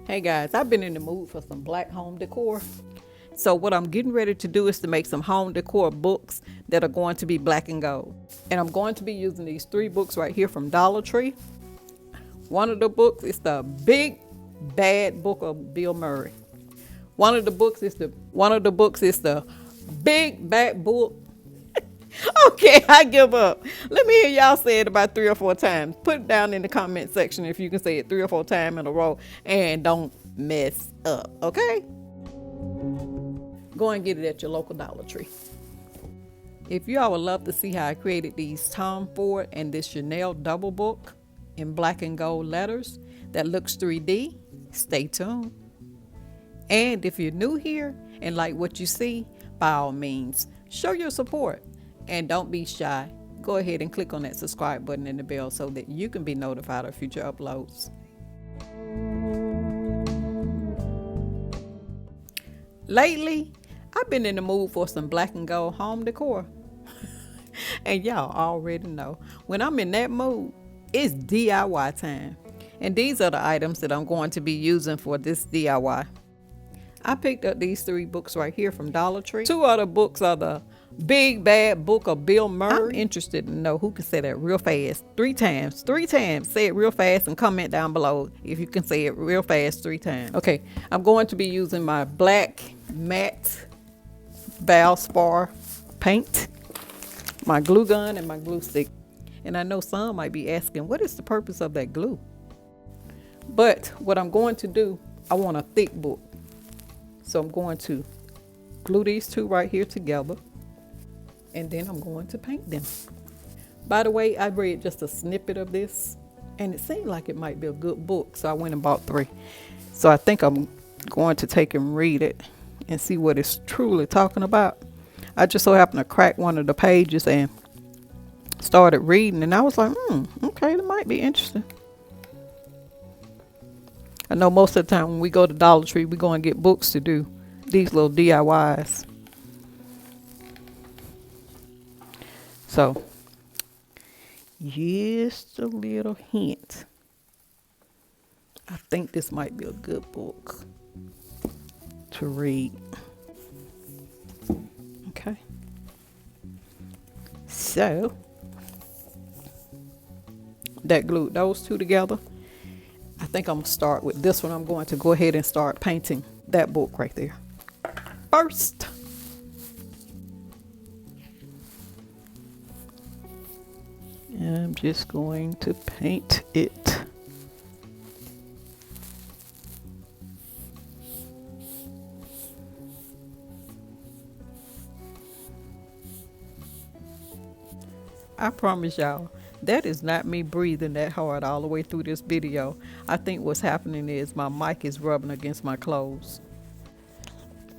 Hey guys, I've been in the mood for some black home decor. So what I'm getting ready to do is to make some home decor books that are going to be black and gold. And I'm going to be using these 3 books right here from Dollar Tree. One of the books is the Big Bad Book of Bill Murray. One of the books is the Big Bad Book. Okay, I give up. Let me hear y'all say it about 3 or 4 times. Put it down in the comment section if you can say it 3 or 4 times in a row and don't mess up, okay? Go and get it at your local Dollar Tree. If y'all would love to see how I created these Tom Ford and this Chanel double book in black and gold letters that looks 3D, stay tuned. And if you're new here and like what you see, by all means, show your support. And don't be shy. Go ahead and click on that subscribe button and the bell so that you can be notified of future uploads. Lately, I've been in the mood for some black and gold home decor. And y'all already know, when I'm in that mood, it's DIY time. And these are the items that I'm going to be using for this DIY. I picked up these 3 books right here from Dollar Tree. 2 other books are the Big Bad Book of Bill Murray. I'm interested to know who can say that real fast 3 times. 3 times. Say it real fast and comment down below if you can say it real fast 3 times. Okay, I'm going to be using my black matte Valspar paint, my glue gun, and my glue stick. And I know some might be asking, what is the purpose of that glue? But what I'm going to do, I want a thick book. So I'm going to glue these 2 right here together. And then I'm going to paint them. By the way, I read just a snippet of this and it seemed like it might be a good book. So I went and bought 3. So I think I'm going to take and read it and see what it's truly talking about. I just so happened to crack one of the pages and started reading and I was like, okay, that might be interesting. I know most of the time when we go to Dollar Tree, we go and get books to do these little DIYs. So, just a little hint. I think this might be a good book to read. Okay. So, that glued those 2 together. I think I'm going to start with this one. I'm going to go ahead and start painting that book right there first. And I'm just going to paint it. I promise y'all, that is not me breathing that hard all the way through this video. I think what's happening is my mic is rubbing against my clothes.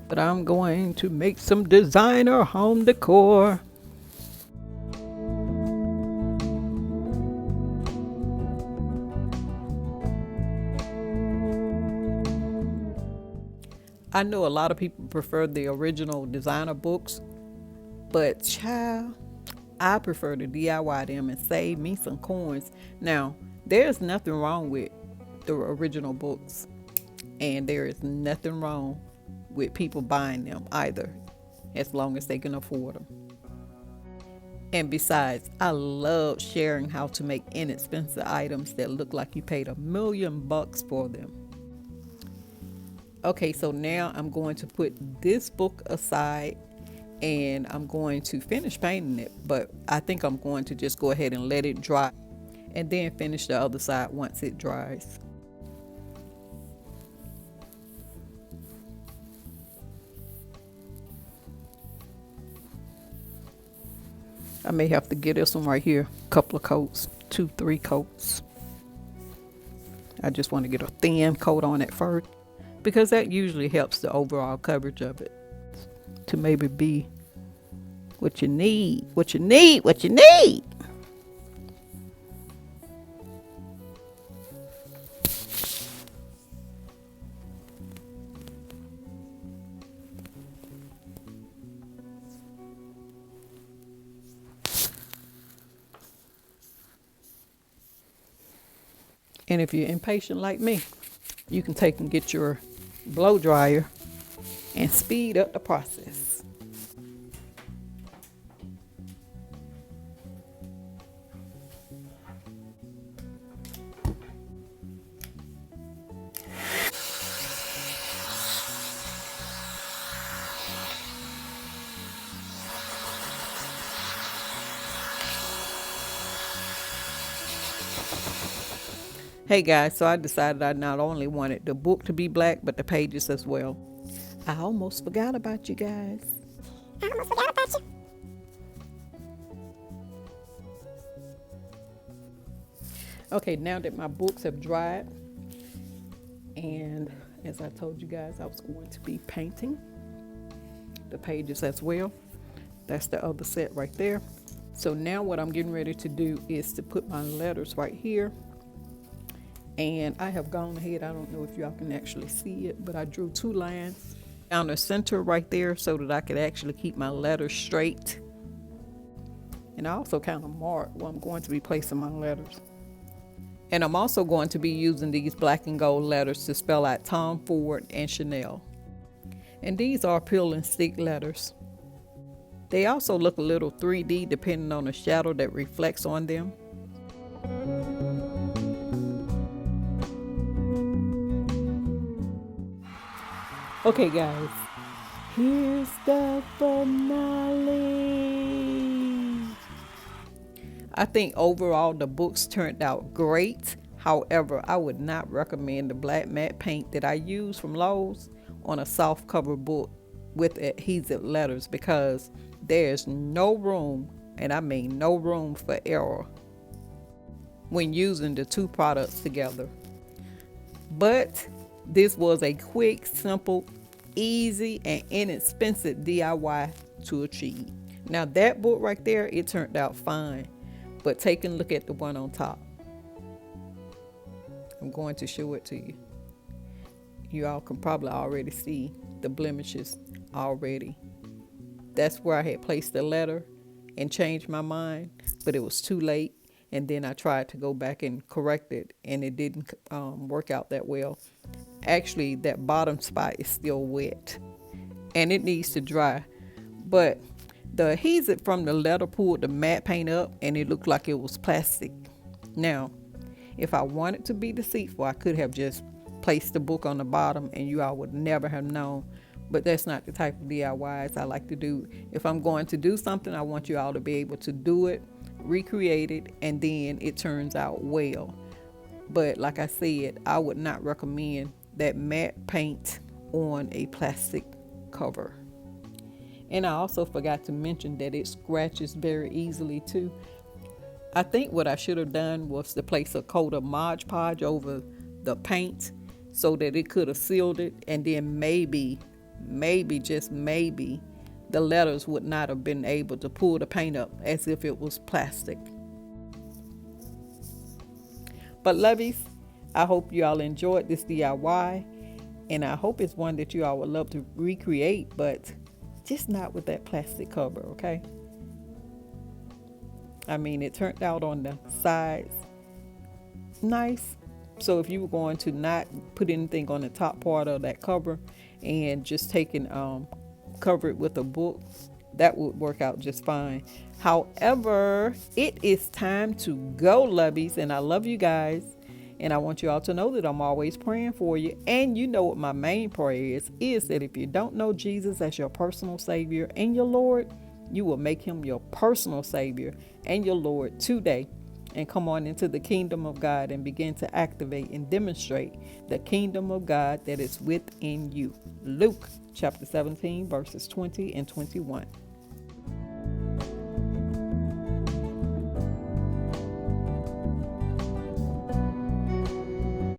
But I'm going to make some designer home decor. I know a lot of people prefer the original designer books, but child, I prefer to DIY them and save me some coins. Now, there's nothing wrong with the original books, and there is nothing wrong with people buying them either, as long as they can afford them. And besides, I love sharing how to make inexpensive items that look like you paid $1 million for them. Okay, so now I'm going to put this book aside and I'm going to finish painting it, but I think I'm going to just go ahead and let it dry and then finish the other side once it dries. I may have to get this one right here a couple of coats, 2-3 coats. I just want to get a thin coat on it first, because that usually helps the overall coverage of it to maybe be what you need. And if you're impatient like me, you can take and get your blow dryer and speed up the process. Hey guys, so I decided I not only wanted the book to be black, but the pages as well. I almost forgot about you guys. I almost forgot about you. Okay, now that my books have dried, and as I told you guys, I was going to be painting the pages as well. That's the other set right there. So now what I'm getting ready to do is to put my letters right here. And I have gone ahead, I don't know if y'all can actually see it, but I drew 2 lines down the center right there so that I could actually keep my letters straight. And I also kind of marked where I'm going to be placing my letters. And I'm also going to be using these black and gold letters to spell out Tom Ford and Chanel. And these are peel and stick letters. They also look a little 3D depending on the shadow that reflects on them. Okay guys, here's the finale. I think overall the books turned out great. However, I would not recommend the black matte paint that I use from Lowe's on a soft cover book with adhesive letters, because there's no room, and I mean no room, for error when using the 2 products together. But this was a quick, simple, easy, and inexpensive DIY to achieve. Now that book right there, it turned out fine. But take a look at the one on top. I'm going to show it to you. You all can probably already see the blemishes already. That's where I had placed the letter and changed my mind, but it was too late. And then I tried to go back and correct it, and it didn't work out that well. Actually, that bottom spot is still wet and it needs to dry. But the adhesive from the letter pulled the matte paint up, and it looked like it was plastic. Now, if I wanted to be deceitful, I could have just placed the book on the bottom and you all would never have known. But that's not the type of DIYs I like to do. If I'm going to do something, I want you all to be able to do it, recreate it, and then it turns out well. But like I said, I would not recommend that matte paint on a plastic cover. And I also forgot to mention that it scratches very easily too. I think what I should have done was to place a coat of Mod Podge over the paint so that it could have sealed it, and then maybe, just maybe, the letters would not have been able to pull the paint up as if it was plastic. But lovies, I hope you all enjoyed this DIY, and I hope it's one that you all would love to recreate, but just not with that plastic cover, okay? I mean, it turned out on the sides nice. So if you were going to not put anything on the top part of that cover and just cover it with a book, that would work out just fine. However, it is time to go, lovies, and I love you guys. And I want you all to know that I'm always praying for you. And you know what my main prayer is that if you don't know Jesus as your personal Savior and your Lord, you will make him your personal Savior and your Lord today. And come on into the kingdom of God and begin to activate and demonstrate the kingdom of God that is within you. Luke chapter 17, verses 20 and 21.